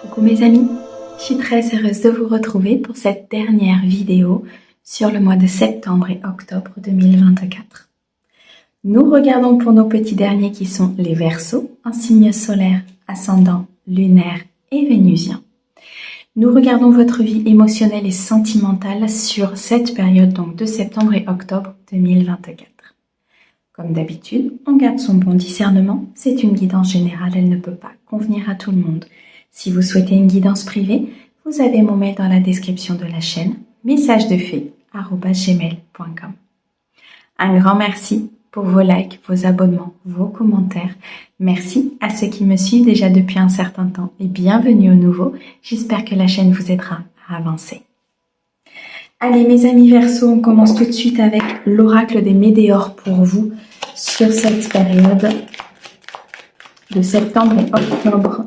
Coucou mes amis, je suis très heureuse de vous retrouver pour cette dernière vidéo sur le mois de septembre et octobre 2024. Nous regardons pour nos petits derniers qui sont les Verseaux, en signe solaire, ascendant, lunaire et vénusien. Nous regardons votre vie émotionnelle et sentimentale sur cette période donc de septembre et octobre 2024. Comme d'habitude, on garde son bon discernement, c'est une guidance générale, elle ne peut pas convenir à tout le monde. Si vous souhaitez une guidance privée, vous avez mon mail dans la description de la chaîne, messagesdefée@gmail.com. Un grand merci pour vos likes, vos abonnements, vos commentaires. Merci à ceux qui me suivent déjà depuis un certain temps et bienvenue aux nouveaux. J'espère que la chaîne vous aidera à avancer. Allez mes amis Verseaux, on commence tout de suite avec l'oracle des météores pour vous sur cette période de septembre et octobre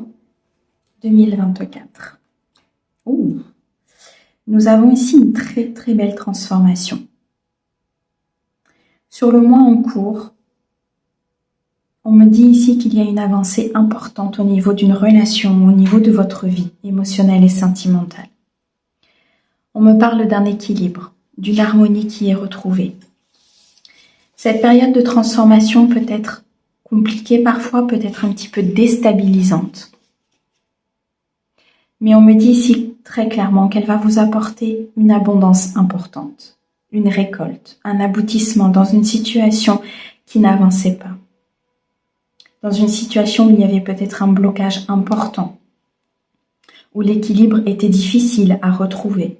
2024. Ouh. Nous avons ici une très très belle transformation. Sur le mois en cours, on me dit ici qu'il y a une avancée importante au niveau d'une relation, au niveau de votre vie émotionnelle et sentimentale. On me parle d'un équilibre, d'une harmonie qui est retrouvée. Cette période de transformation peut être compliquée parfois, peut être un petit peu déstabilisante. Mais on me dit ici très clairement qu'elle va vous apporter une abondance importante, une récolte, un aboutissement dans une situation qui n'avançait pas. Dans une situation où il y avait peut-être un blocage important, où l'équilibre était difficile à retrouver.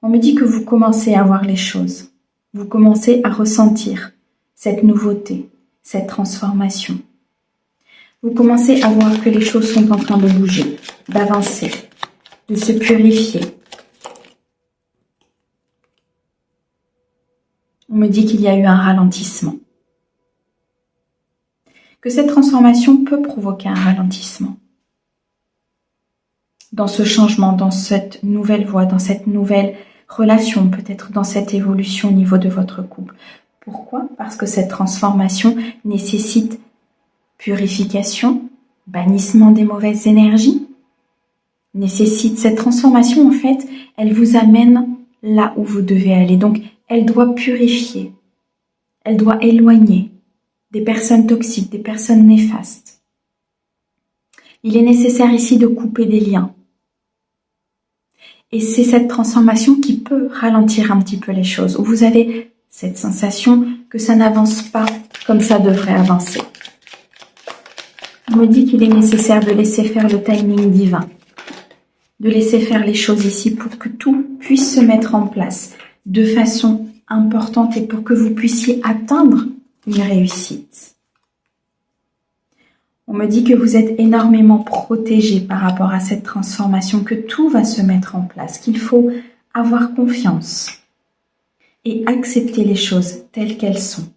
On me dit que vous commencez à voir les choses, vous commencez à ressentir cette nouveauté, cette transformation. Vous commencez à voir que les choses sont en train de bouger, d'avancer, de se purifier. On me dit qu'il y a eu un ralentissement. Que cette transformation peut provoquer un ralentissement. Dans ce changement, dans cette nouvelle voie, dans cette nouvelle relation, peut-être dans cette évolution au niveau de votre couple. Pourquoi? Parce que cette transformation nécessite purification, bannissement des mauvaises énergies, nécessite cette transformation en fait, elle vous amène là où vous devez aller. Donc, elle doit purifier, elle doit éloigner des personnes toxiques, des personnes néfastes. Il est nécessaire ici de couper des liens. Et c'est cette transformation qui peut ralentir un petit peu les choses, où vous avez cette sensation que ça n'avance pas comme ça devrait avancer. On me dit qu'il est nécessaire de laisser faire le timing divin, de laisser faire les choses ici pour que tout puisse se mettre en place de façon importante et pour que vous puissiez atteindre une réussite. On me dit que vous êtes énormément protégé par rapport à cette transformation, que tout va se mettre en place, qu'il faut avoir confiance et accepter les choses telles qu'elles sont.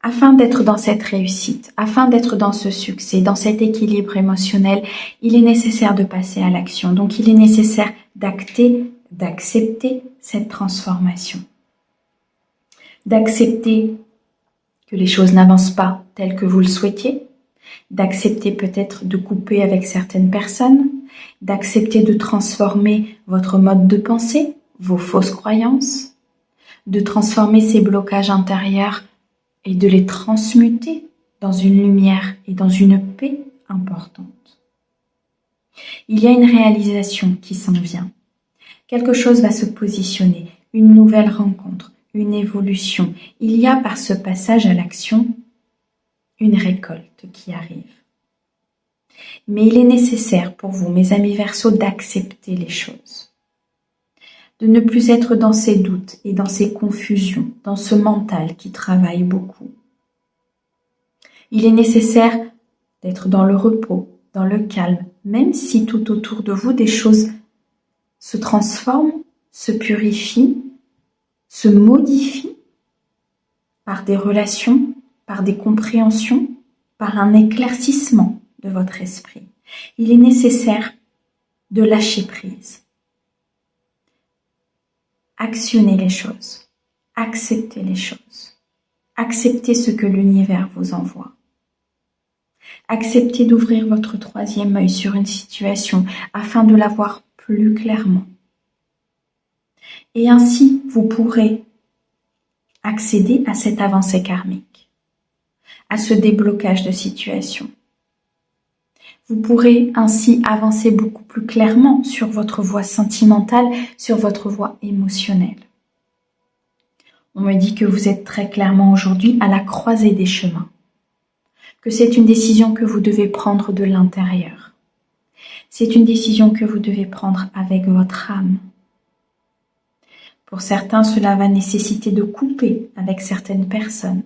Afin d'être dans cette réussite, afin d'être dans ce succès, dans cet équilibre émotionnel, il est nécessaire de passer à l'action. Donc il est nécessaire d'acter, d'accepter cette transformation. D'accepter que les choses n'avancent pas telles que vous le souhaitiez, d'accepter peut-être de couper avec certaines personnes, d'accepter de transformer votre mode de pensée, vos fausses croyances, de transformer ces blocages intérieurs et de les transmuter dans une lumière et dans une paix importante. Il y a une réalisation qui s'en vient. Quelque chose va se positionner, une nouvelle rencontre, une évolution. Il y a par ce passage à l'action une récolte qui arrive. Mais il est nécessaire pour vous, mes amis Verseaux, d'accepter les choses. De ne plus être dans ces doutes et dans ces confusions, dans ce mental qui travaille beaucoup. Il est nécessaire d'être dans le repos, dans le calme, même si tout autour de vous des choses se transforment, se purifient, se modifient par des relations, par des compréhensions, par un éclaircissement de votre esprit. Il est nécessaire de lâcher prise. Actionnez les choses, acceptez les choses, acceptez ce que l'univers vous envoie. Acceptez d'ouvrir votre troisième œil sur une situation afin de la voir plus clairement. Et ainsi, vous pourrez accéder à cette avancée karmique, à ce déblocage de situation. Vous pourrez ainsi avancer beaucoup plus clairement sur votre voie sentimentale, sur votre voie émotionnelle. On me dit que vous êtes très clairement aujourd'hui à la croisée des chemins, que c'est une décision que vous devez prendre de l'intérieur. C'est une décision que vous devez prendre avec votre âme. Pour certains, cela va nécessiter de couper avec certaines personnes,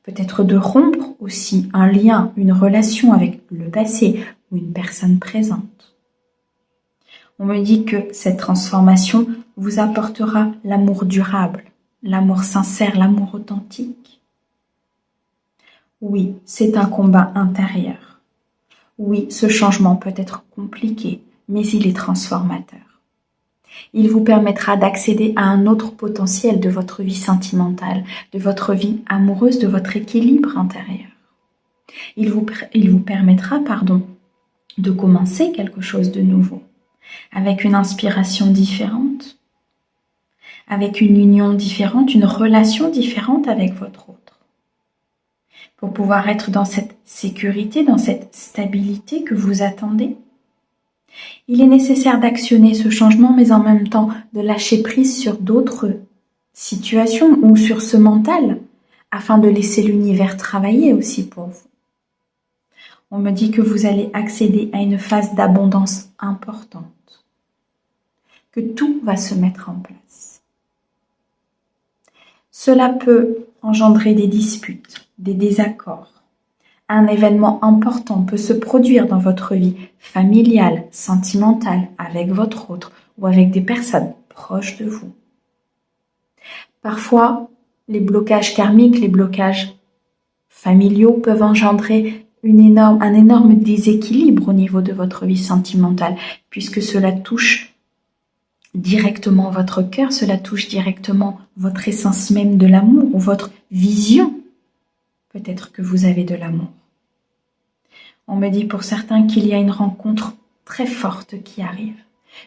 peut-être de rompre aussi un lien, une relation avec le passé ou une personne présente. On me dit que cette transformation vous apportera l'amour durable, l'amour sincère, l'amour authentique. Oui, c'est un combat intérieur. Oui, ce changement peut être compliqué, mais il est transformateur. Il vous permettra d'accéder à un autre potentiel de votre vie sentimentale, de votre vie amoureuse, de votre équilibre intérieur. Il vous permettra, de commencer quelque chose de nouveau, avec une inspiration différente, avec une union différente, une relation différente avec votre autre. Pour pouvoir être dans cette sécurité, dans cette stabilité que vous attendez, il est nécessaire d'actionner ce changement, mais en même temps de lâcher prise sur d'autres situations ou sur ce mental, afin de laisser l'univers travailler aussi pour vous. On me dit que vous allez accéder à une phase d'abondance importante, que tout va se mettre en place. Cela peut engendrer des disputes, des désaccords. Un événement important peut se produire dans votre vie familiale, sentimentale, avec votre autre ou avec des personnes proches de vous. Parfois, les blocages karmiques, les blocages familiaux peuvent engendrer un énorme déséquilibre au niveau de votre vie sentimentale, puisque cela touche directement votre cœur, cela touche directement votre essence même de l'amour ou votre vision. Peut-être que vous avez de l'amour. On me dit pour certains qu'il y a une rencontre très forte qui arrive,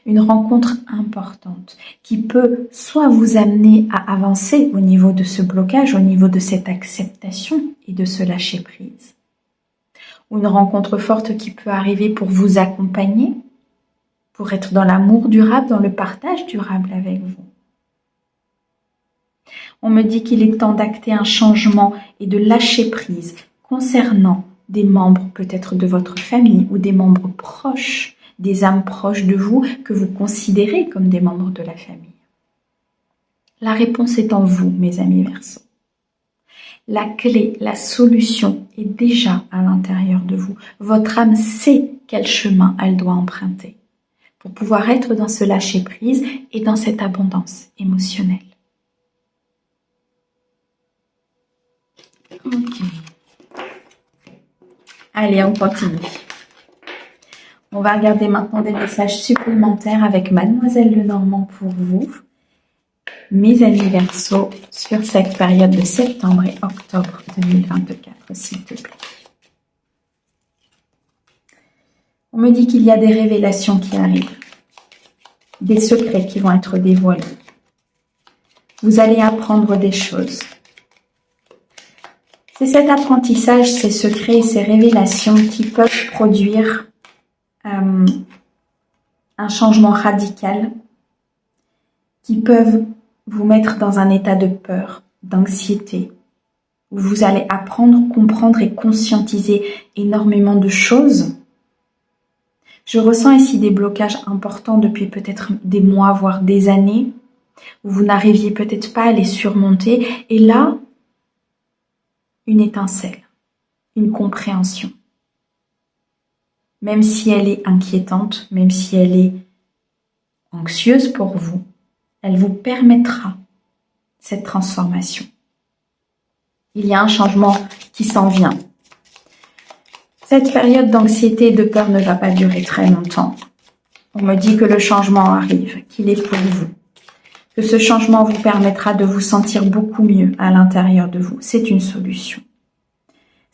une rencontre importante qui peut soit vous amener à avancer au niveau de ce blocage, au niveau de cette acceptation et de ce lâcher prise, ou une rencontre forte qui peut arriver pour vous accompagner, pour être dans l'amour durable, dans le partage durable avec vous. On me dit qu'il est temps d'acter un changement et de lâcher prise concernant des membres peut-être de votre famille ou des membres proches, des âmes proches de vous que vous considérez comme des membres de la famille. La réponse est en vous, mes amis Verseaux. La clé, la solution est déjà à l'intérieur de vous. Votre âme sait quel chemin elle doit emprunter pour pouvoir être dans ce lâcher-prise et dans cette abondance émotionnelle. Ok. Allez, on continue. On va regarder maintenant des messages supplémentaires avec Mademoiselle Lenormand pour vous, mes amis Verseaux, sur cette période de septembre et octobre 2024, s'il te plaît. On me dit qu'il y a des révélations qui arrivent, des secrets qui vont être dévoilés. Vous allez apprendre des choses. C'est cet apprentissage, ces secrets et ces révélations qui peuvent produire un changement radical, qui peuvent vous mettre dans un état de peur, d'anxiété, où vous allez apprendre, comprendre et conscientiser énormément de choses. Je ressens ici des blocages importants depuis peut-être des mois, voire des années, où vous n'arriviez peut-être pas à les surmonter. Et là, une étincelle, une compréhension. Même si elle est inquiétante, même si elle est anxieuse pour vous, elle vous permettra cette transformation. Il y a un changement qui s'en vient. Cette période d'anxiété et de peur ne va pas durer très longtemps. On me dit que le changement arrive, qu'il est pour vous, que ce changement vous permettra de vous sentir beaucoup mieux à l'intérieur de vous. C'est une solution.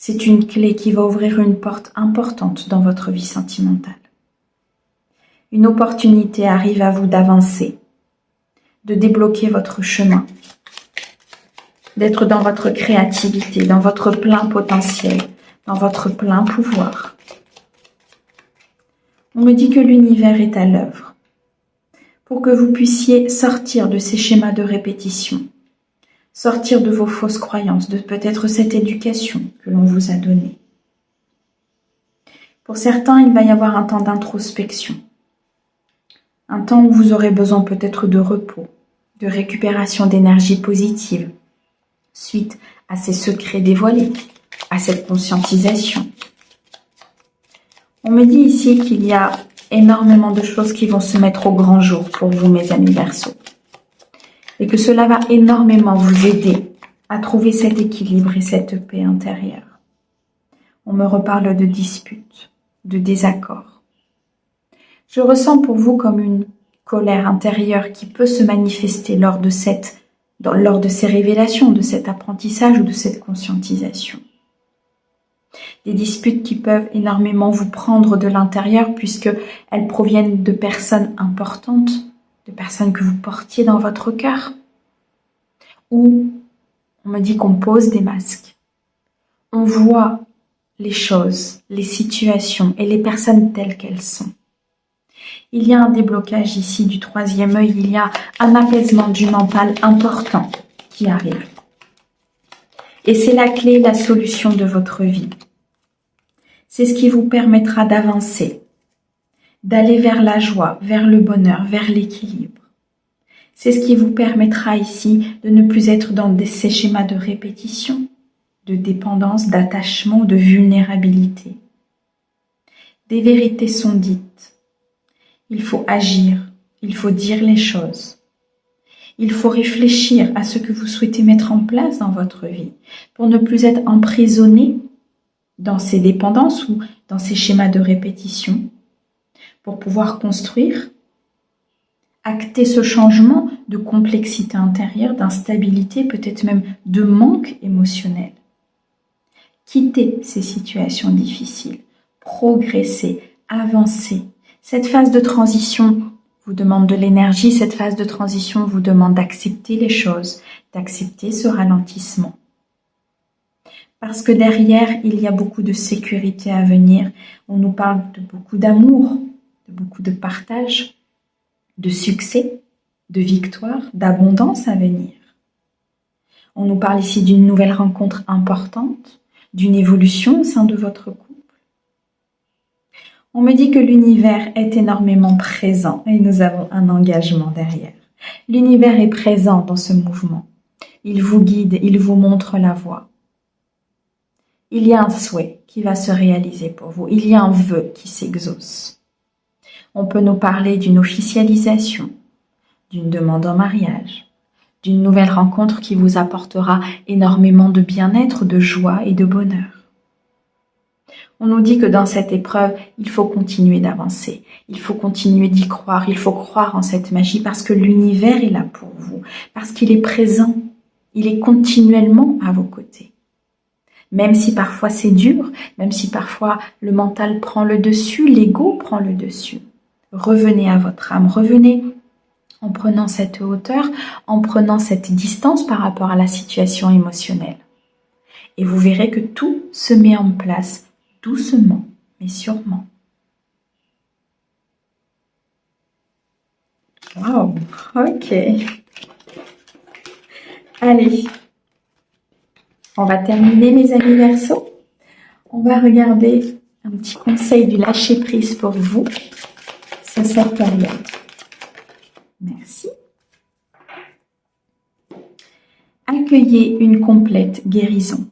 C'est une clé qui va ouvrir une porte importante dans votre vie sentimentale. Une opportunité arrive à vous d'avancer, de débloquer votre chemin, d'être dans votre créativité, dans votre plein potentiel, dans votre plein pouvoir. On me dit que l'univers est à l'œuvre pour que vous puissiez sortir de ces schémas de répétition, sortir de vos fausses croyances, de peut-être cette éducation que l'on vous a donnée. Pour certains, il va y avoir un temps d'introspection, un temps où vous aurez besoin peut-être de repos, de récupération d'énergie positive, suite à ces secrets dévoilés, à cette conscientisation. On me dit ici qu'il y a énormément de choses qui vont se mettre au grand jour pour vous, mes amis Verseaux, et que cela va énormément vous aider à trouver cet équilibre et cette paix intérieure. On me reparle de disputes, de désaccords. Je ressens pour vous comme une colère intérieure qui peut se manifester lors de ces révélations, de cet apprentissage ou de cette conscientisation. Des disputes qui peuvent énormément vous prendre de l'intérieur puisqu'elles proviennent de personnes importantes, de personnes que vous portiez dans votre cœur. Ou on me dit qu'on pose des masques. On voit les choses, les situations et les personnes telles qu'elles sont. Il y a un déblocage ici du troisième œil, il y a un apaisement du mental important qui arrive. Et c'est la clé, la solution de votre vie. C'est ce qui vous permettra d'avancer, d'aller vers la joie, vers le bonheur, vers l'équilibre. C'est ce qui vous permettra ici de ne plus être dans ces schémas de répétition, de dépendance, d'attachement, de vulnérabilité. Des vérités sont dites. Il faut agir, il faut dire les choses. Il faut réfléchir à ce que vous souhaitez mettre en place dans votre vie pour ne plus être emprisonné dans ces dépendances ou dans ces schémas de répétition, pour pouvoir construire, acter ce changement de complexité intérieure, d'instabilité, peut-être même de manque émotionnel. Quitter ces situations difficiles, progresser, avancer. Cette phase de transition vous demande de l'énergie, cette phase de transition vous demande d'accepter les choses, d'accepter ce ralentissement. Parce que derrière, il y a beaucoup de sécurité à venir. On nous parle de beaucoup d'amour, de beaucoup de partage, de succès, de victoire, d'abondance à venir. On nous parle ici d'une nouvelle rencontre importante, d'une évolution au sein de votre couple. On me dit que l'univers est énormément présent et nous avons un engagement derrière. L'univers est présent dans ce mouvement. Il vous guide, il vous montre la voie. Il y a un souhait qui va se réaliser pour vous. Il y a un vœu qui s'exauce. On peut nous parler d'une officialisation, d'une demande en mariage, d'une nouvelle rencontre qui vous apportera énormément de bien-être, de joie et de bonheur. On nous dit que dans cette épreuve, il faut continuer d'avancer, il faut continuer d'y croire, il faut croire en cette magie parce que l'univers est là pour vous, parce qu'il est présent, il est continuellement à vos côtés. Même si parfois c'est dur, même si parfois le mental prend le dessus, l'ego prend le dessus. Revenez à votre âme, revenez en prenant cette hauteur, en prenant cette distance par rapport à la situation émotionnelle. Et vous verrez que tout se met en place doucement, mais sûrement. Wow, ok. Allez, on va terminer mes amis Verseaux. On va regarder un petit conseil du lâcher-prise pour vous sur cette période. Merci. Accueillez une complète guérison.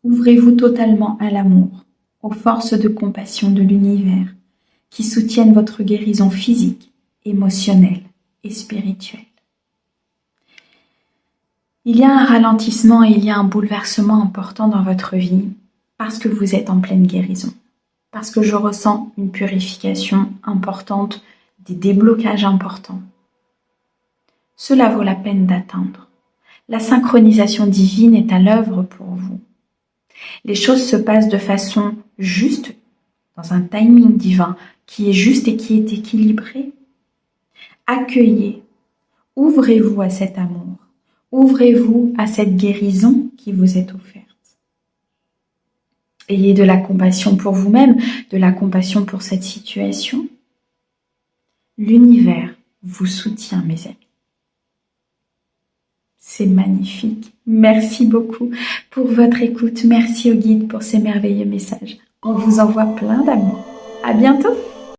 Ouvrez-vous totalement à l'amour, aux forces de compassion de l'univers qui soutiennent votre guérison physique, émotionnelle et spirituelle. Il y a un ralentissement et il y a un bouleversement important dans votre vie parce que vous êtes en pleine guérison, parce que je ressens une purification importante, des déblocages importants. Cela vaut la peine d'attendre. La synchronisation divine est à l'œuvre pour vous. Les choses se passent de façon juste, dans un timing divin qui est juste et qui est équilibré. Accueillez, ouvrez-vous à cet amour, ouvrez-vous à cette guérison qui vous est offerte. Ayez de la compassion pour vous-même, de la compassion pour cette situation. L'univers vous soutient, mes amis. C'est magnifique. Merci beaucoup pour votre écoute. Merci au guide pour ces merveilleux messages. On vous envoie plein d'amour. À bientôt!